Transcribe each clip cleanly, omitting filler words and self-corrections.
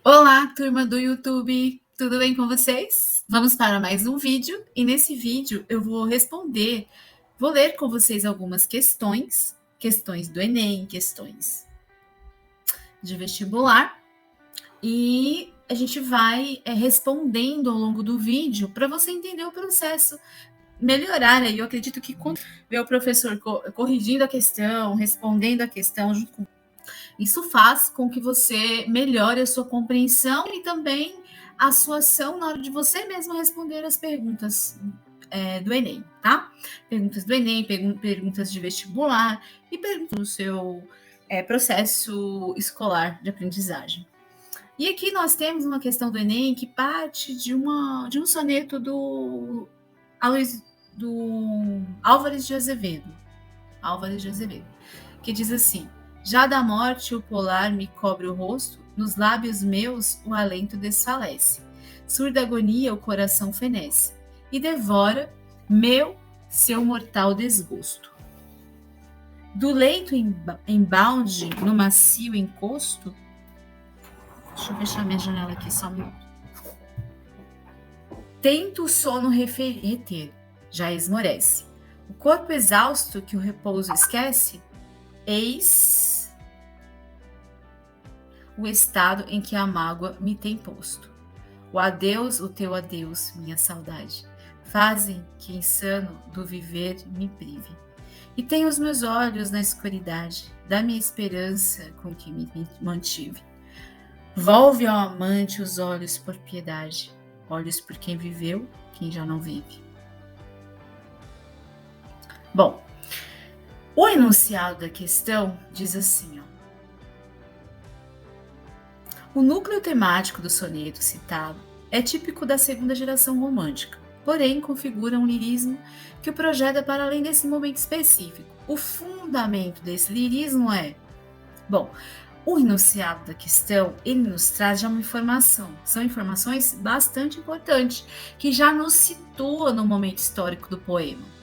Olá, turma do YouTube, tudo bem com vocês? Vamos para mais um vídeo e nesse vídeo eu vou ler com vocês algumas questões do Enem, questões de vestibular e a gente vai respondendo ao longo do vídeo para você entender o processo, melhorar aí. Eu acredito que quando vê o professor corrigindo a questão, respondendo a questão junto com isso faz com que você melhore a sua compreensão e também a sua ação na hora de você mesmo responder as perguntas do Enem, tá? Perguntas do Enem, perguntas de vestibular e perguntas do seu processo escolar de aprendizagem. E aqui nós temos uma questão do Enem que parte de um soneto do Álvares de Azevedo, que diz assim: já da morte o polar me cobre o rosto, nos lábios meus o alento desfalece. Surda agonia o coração fenece, e devora meu seu mortal desgosto. Do leito embalde no macio encosto. Deixa eu fechar minha janela aqui só um minuto. Tento o sono reter, já esmorece. O corpo exausto que o repouso esquece, eis o estado em que a mágoa me tem posto. O adeus, o teu adeus, minha saudade, fazem que insano do viver me prive. E tenho os meus olhos na escuridade da minha esperança com que me mantive. Volve ao amante os olhos por piedade, olhos por quem viveu, quem já não vive. Bom, o enunciado da questão diz assim, ó. O núcleo temático do soneto citado é típico da segunda geração romântica, porém configura um lirismo que o projeta para além desse momento específico. O fundamento desse lirismo é... Bom, o enunciado da questão, ele nos traz já uma informação. São informações bastante importantes, que já nos situa no momento histórico do poema.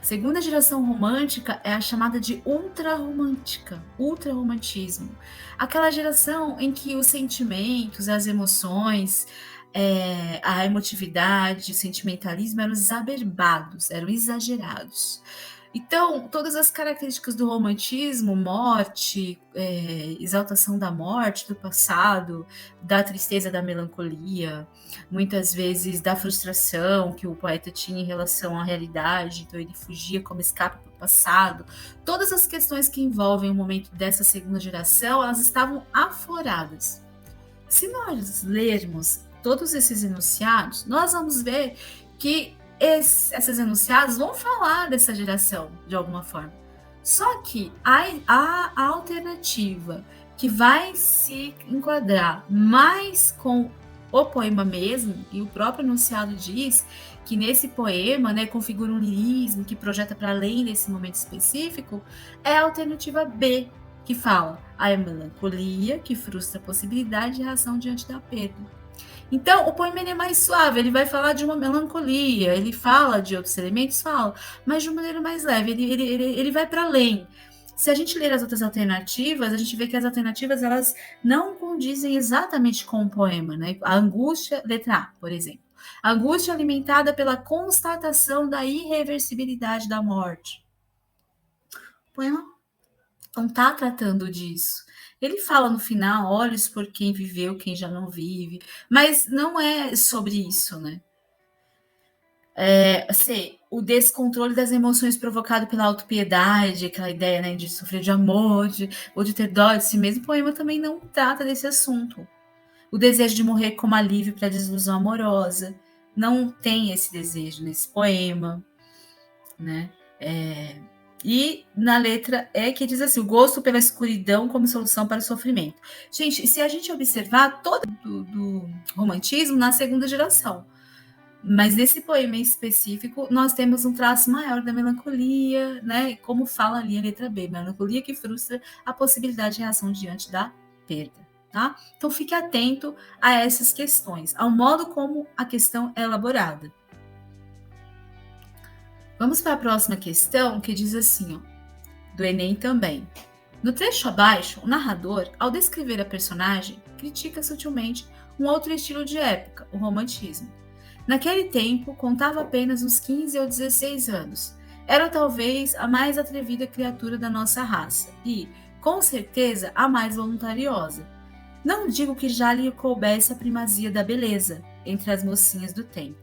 Segunda geração romântica é a chamada de ultrarromantismo. Aquela geração em que os sentimentos, as emoções, a emotividade, o sentimentalismo eram exacerbados, eram exagerados. Então, todas as características do romantismo, morte, exaltação da morte, do passado, da tristeza, da melancolia, muitas vezes da frustração que o poeta tinha em relação à realidade, então ele fugia como escape para o passado. Todas as questões que envolvem o momento dessa segunda geração, elas estavam afloradas. Se nós lermos todos esses enunciados, nós vamos ver que esses enunciados vão falar dessa geração de alguma forma. Só que a alternativa que vai se enquadrar mais com o poema mesmo, e o próprio enunciado diz que nesse poema, né, configura um lirismo que projeta para além desse momento específico, é a alternativa B, que fala a melancolia que frustra a possibilidade de reação diante da perda. Então, o poema é mais suave, ele vai falar de uma melancolia, ele fala de outros elementos, fala, mas de uma maneira mais leve, ele vai para além. Se a gente ler as outras alternativas, a gente vê que as alternativas elas não condizem exatamente com o poema, né? A angústia, letra A, por exemplo. A angústia alimentada pela constatação da irreversibilidade da morte. O poema não está tratando disso. Ele fala no final, olhos por quem viveu, quem já não vive, mas não é sobre isso, né? O descontrole das emoções provocado pela autopiedade, aquela ideia, né, de sofrer de amor, ou de ter dó de si mesmo, o poema também não trata desse assunto. O desejo de morrer como alívio para a desilusão amorosa, não tem esse desejo nesse poema, né? E na letra E que diz assim, o gosto pela escuridão como solução para o sofrimento. Gente, se a gente observar todo do romantismo na segunda geração, mas nesse poema em específico, nós temos um traço maior da melancolia, né? Como fala ali a letra B, melancolia que frustra a possibilidade de reação diante da perda, tá? Então fique atento a essas questões, ao modo como a questão é elaborada. Vamos para a próxima questão, que diz assim, ó, do Enem também. No trecho abaixo, o narrador, ao descrever a personagem, critica sutilmente um outro estilo de época, o romantismo. Naquele tempo, contava apenas uns 15 ou 16 anos. Era talvez a mais atrevida criatura da nossa raça e, com certeza, a mais voluntariosa. Não digo que já lhe coubesse a primazia da beleza entre as mocinhas do tempo,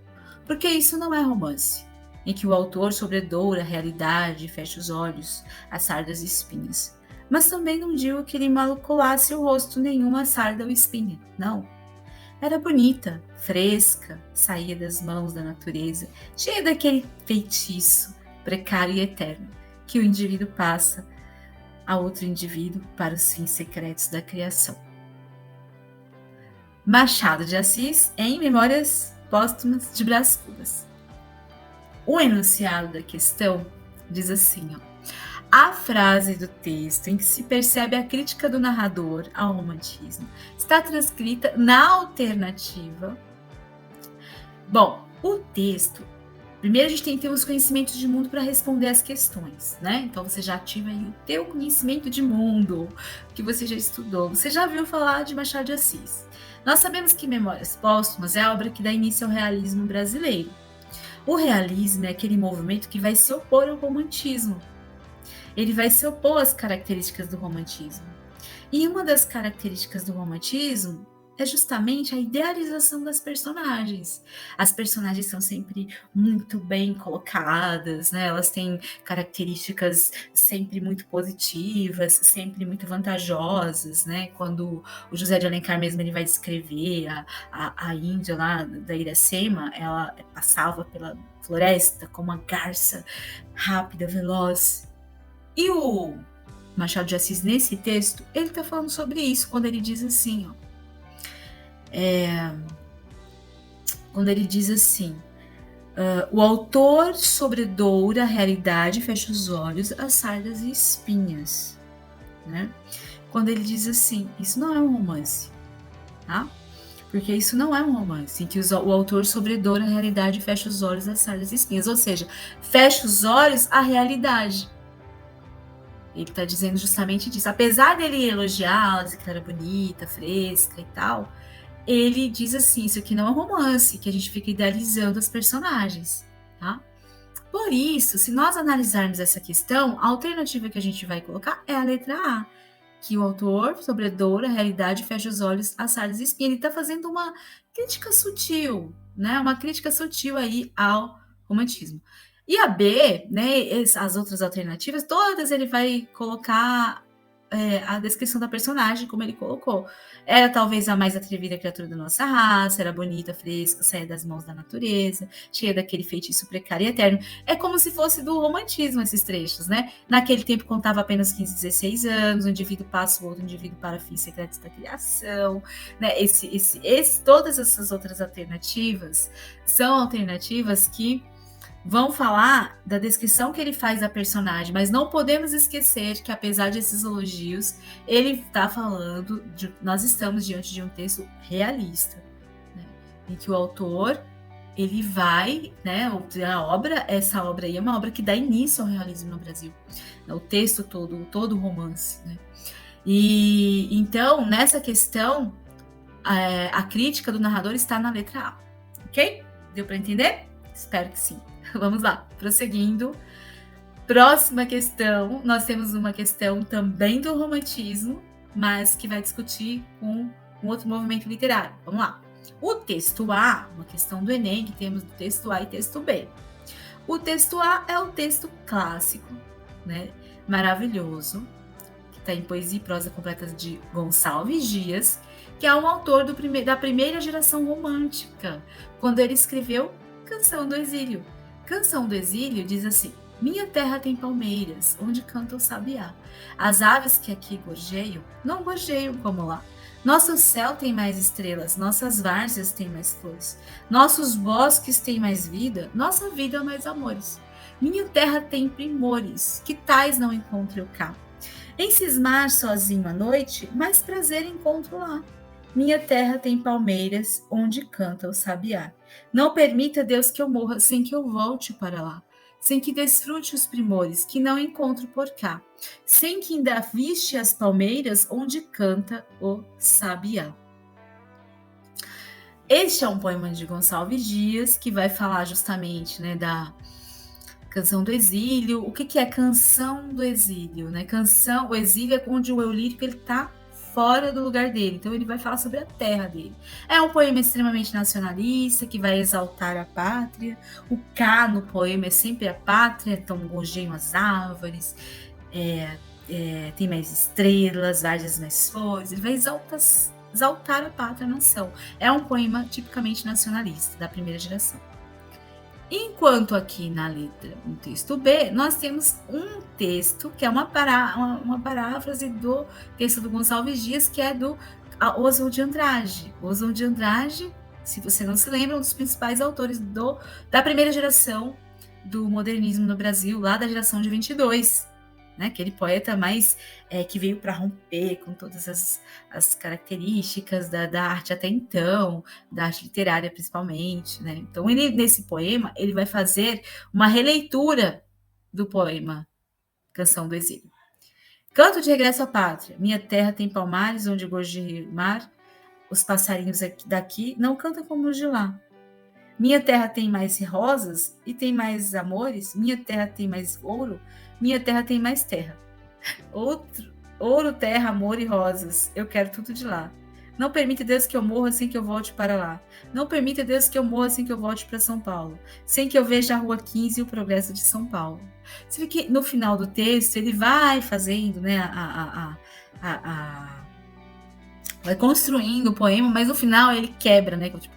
porque isso não é romance, em que o autor sobredoura a realidade e fecha os olhos a sardas e espinhas. Mas também não digo que lhe maculacesse o rosto nenhuma sarda ou espinha, não. Era bonita, fresca, saía das mãos da natureza, cheia daquele feitiço precário e eterno que o indivíduo passa a outro indivíduo para os fins secretos da criação. Machado de Assis, em Memórias Póstumas de Brás Cubas. O enunciado da questão diz assim, ó, a frase do texto em que se percebe a crítica do narrador ao romantismo está transcrita na alternativa. Bom, o texto, primeiro a gente tem que ter os conhecimentos de mundo para responder as questões, né? Então você já ativa aí o teu conhecimento de mundo, que você já estudou. Você já ouviu falar de Machado de Assis. Nós sabemos que Memórias Póstumas é a obra que dá início ao realismo brasileiro. O realismo é aquele movimento que vai se opor ao romantismo. Ele vai se opor às características do romantismo. E uma das características do romantismo é justamente a idealização das personagens. As personagens são sempre muito bem colocadas, né? Elas têm características sempre muito positivas, sempre muito vantajosas, né? Quando o José de Alencar mesmo ele vai descrever a Índia lá da Iracema, ela passava pela floresta como uma garça rápida, veloz. E o Machado de Assis, nesse texto, ele está falando sobre isso, quando ele diz assim, ó, quando ele diz assim, o autor sobredoura a realidade, fecha os olhos, as sardas e espinhas, né? Quando ele diz assim, isso não é um romance, tá? Porque isso não é um romance, em que o autor sobredoura a realidade, fecha os olhos, as sardas e espinhas, ou seja, fecha os olhos à realidade. Ele está dizendo justamente disso. Apesar dele elogiá-la, dizer que ela era bonita, fresca e tal, ele diz assim, isso aqui não é um romance, que a gente fica idealizando as personagens, tá? Por isso, se nós analisarmos essa questão, a alternativa que a gente vai colocar é a letra A, que o autor sobredoura a realidade e fecha os olhos a sardas e espinhas. Ele está fazendo uma crítica sutil, né? Uma crítica sutil aí ao romantismo. E a B, né, as outras alternativas, todas ele vai colocar a descrição da personagem, como ele colocou. Era talvez a mais atrevida criatura da nossa raça, era bonita, fresca, saía das mãos da natureza, cheia daquele feitiço precário e eterno. É como se fosse do romantismo esses trechos, né? Naquele tempo contava apenas 15, 16 anos, um indivíduo passa o outro indivíduo para fins secretos da criação, né? Todas essas outras alternativas são alternativas que vão falar da descrição que ele faz da personagem, mas não podemos esquecer que, apesar desses elogios, ele está falando nós estamos diante de um texto realista, né? Em que o autor ele vai, né? Essa obra aí é uma obra que dá início ao realismo no Brasil, o texto todo o romance, né? E então nessa questão a crítica do narrador está na letra A, ok? Deu para entender? Espero que sim. Vamos lá, prosseguindo. Próxima questão, nós temos uma questão também do romantismo, mas que vai discutir com um outro movimento literário. Vamos lá. O texto A, uma questão do Enem, que temos do texto A e texto B. O texto A é o texto clássico, né? Maravilhoso, que está em Poesia e Prosa Completa de Gonçalves Dias, que é um autor da primeira geração romântica, quando ele escreveu Canção do Exílio. Canção do Exílio diz assim: minha terra tem palmeiras, onde canta o sabiá. As aves que aqui gorjeiam, não gorjeiam como lá. Nosso céu tem mais estrelas, nossas várzeas têm mais flores. Nossos bosques têm mais vida, nossa vida mais amores. Minha terra tem primores, que tais não encontro eu cá. Em cismar sozinho à noite, mais prazer encontro lá. Minha terra tem palmeiras, onde canta o sabiá. Não permita, Deus, que eu morra sem que eu volte para lá. sem que desfrute os primores que não encontro por cá, sem que ainda viste as palmeiras onde canta o sabiá. Este é um poema de Gonçalves Dias, que vai falar justamente, né, da canção do exílio. O que é canção do exílio? Né? O exílio é onde o eu lírico está fora do lugar dele, então ele vai falar sobre a terra dele. É um poema extremamente nacionalista, que vai exaltar a pátria. O K no poema é sempre a pátria, então gojeiam as árvores, tem mais estrelas, várias mais flores, ele vai exaltar a pátria, a nação. É um poema tipicamente nacionalista, da primeira geração. Enquanto aqui na letra, no texto B, nós temos um texto que é uma paráfrase do texto do Gonçalves Dias, que é do Oswald de Andrade. Oswald de Andrade, se você não se lembra, um dos principais autores da primeira geração do modernismo no Brasil, lá da geração de 22. Né, aquele poeta mais que veio para romper com todas as características da arte até então, da arte literária principalmente. Né? Então, nesse poema, ele vai fazer uma releitura do poema Canção do Exílio. Canto de regresso à pátria, minha terra tem palmares onde gorjeia o mar, os passarinhos daqui não cantam como os de lá. Minha terra tem mais rosas e tem mais amores, minha terra tem mais ouro, minha terra tem mais terra. Ouro, terra, amor e rosas. Eu quero tudo de lá. Não permita, Deus, que eu morra sem que eu volte para lá. Não permita, Deus, que eu morra sem que eu volte para São Paulo. Sem que eu veja a Rua 15 e o progresso de São Paulo. Você vê que no final do texto ele vai fazendo, né, vai construindo o poema, mas no final ele quebra, né? Tipo,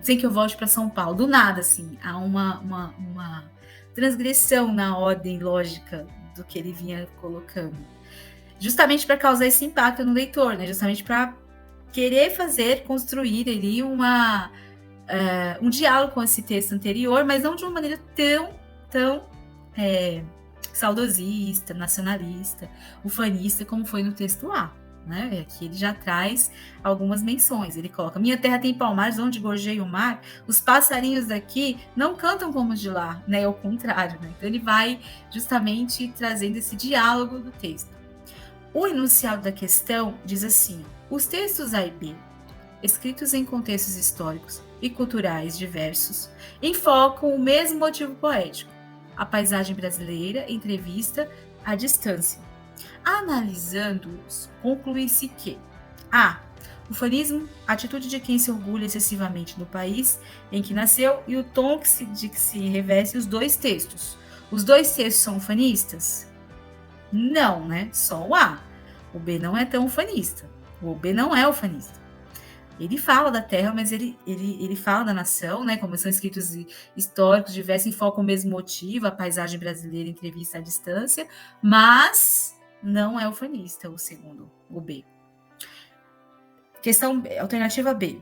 sem que eu volte para São Paulo. Do nada, assim, há uma transgressão na ordem lógica do que ele vinha colocando. Justamente para causar esse impacto no leitor, né? Justamente para querer construir ali um diálogo com esse texto anterior, mas não de uma maneira tão saudosista, nacionalista, ufanista, como foi no texto A. Né? Aqui ele já traz algumas menções. Ele coloca: minha terra tem palmares onde gorjeia o mar, os passarinhos daqui não cantam como os de lá, né? Ao contrário, né? Então ele vai justamente trazendo esse diálogo do texto. O enunciado da questão diz assim: os textos A e B, escritos em contextos históricos e culturais diversos, enfocam o mesmo motivo poético, a paisagem brasileira entrevista à distância. Analisando-os, conclui-se que a. Ufanismo, a atitude de quem se orgulha excessivamente do país em que nasceu e o tom de que se reveste os dois textos. Os dois textos são ufanistas? Não, né? Só o A. O B não é tão ufanista. O B não é ufanista. Ele fala da terra, mas ele fala da nação, né? Como são escritos históricos, diversos, enfocam o mesmo motivo, a paisagem brasileira, entrevista à distância, mas não é ufanista, o segundo, o B. Questão B, alternativa B.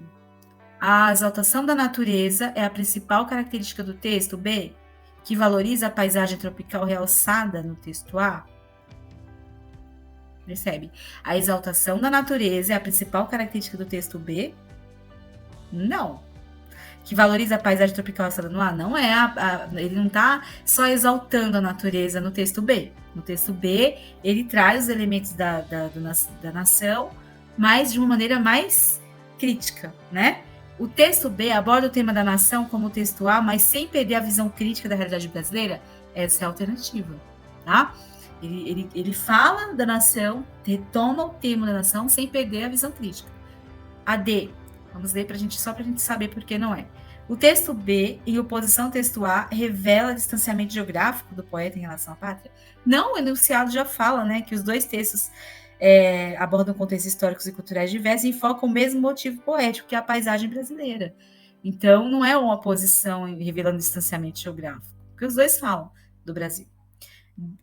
A exaltação da natureza é a principal característica do texto B, que valoriza a paisagem tropical realçada no texto A. Percebe? A exaltação da natureza é a principal característica do texto B? Não. Que valoriza a paisagem tropical realçada no A? Não é. Ele não está só exaltando a natureza no texto B. No texto B, ele traz os elementos da nação, mas de uma maneira mais crítica, né? O texto B aborda o tema da nação como o texto A, mas sem perder a visão crítica da realidade brasileira. Essa é a alternativa, tá? Ele fala da nação, retoma o tema da nação sem perder a visão crítica. A D, vamos ler só para a gente saber por que não é. O texto B, em oposição ao texto A, revela distanciamento geográfico do poeta em relação à pátria. Não, o enunciado já fala, né, que os dois textos abordam contextos históricos e culturais diversos e enfocam o mesmo motivo poético, que é a paisagem brasileira. Então, não é uma oposição revelando distanciamento geográfico, porque os dois falam do Brasil.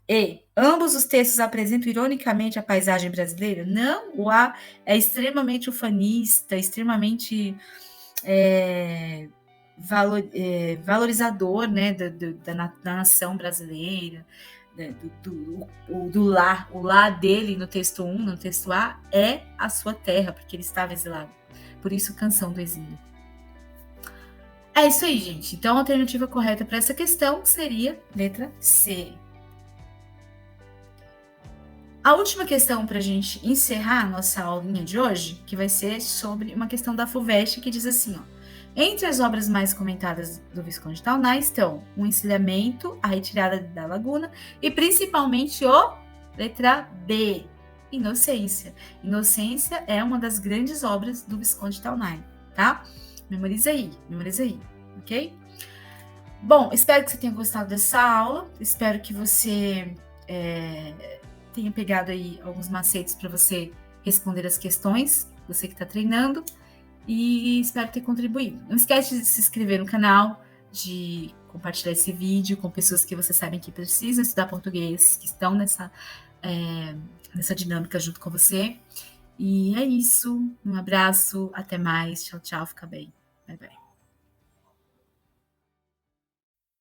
E ambos os textos apresentam ironicamente a paisagem brasileira? Não, o A é extremamente ufanista, extremamente valorizador, né, da nação brasileira, né, do lar. O lar dele no texto 1, no texto A, é a sua terra, porque ele estava exilado. Por isso, Canção do Exílio. É isso aí, gente. Então, a alternativa correta para essa questão seria letra C. A última questão para a gente encerrar a nossa aulinha de hoje, que vai ser sobre uma questão da FUVEST, que diz assim, ó. Entre as obras mais comentadas do Visconde de Tauná estão o encilhamento, a retirada da laguna e principalmente letra B, Inocência. Inocência é uma das grandes obras do Visconde de Tauná, tá? Memoriza aí, ok? Bom, espero que você tenha gostado dessa aula, espero que você tenha pegado aí alguns macetes para você responder as questões, você que está treinando, e espero ter contribuído. Não esquece de se inscrever no canal, de compartilhar esse vídeo com pessoas que você sabe que precisam estudar português, que estão nessa dinâmica junto com você. E é isso. Um abraço, até mais. Tchau, tchau, fica bem. Bye, bye.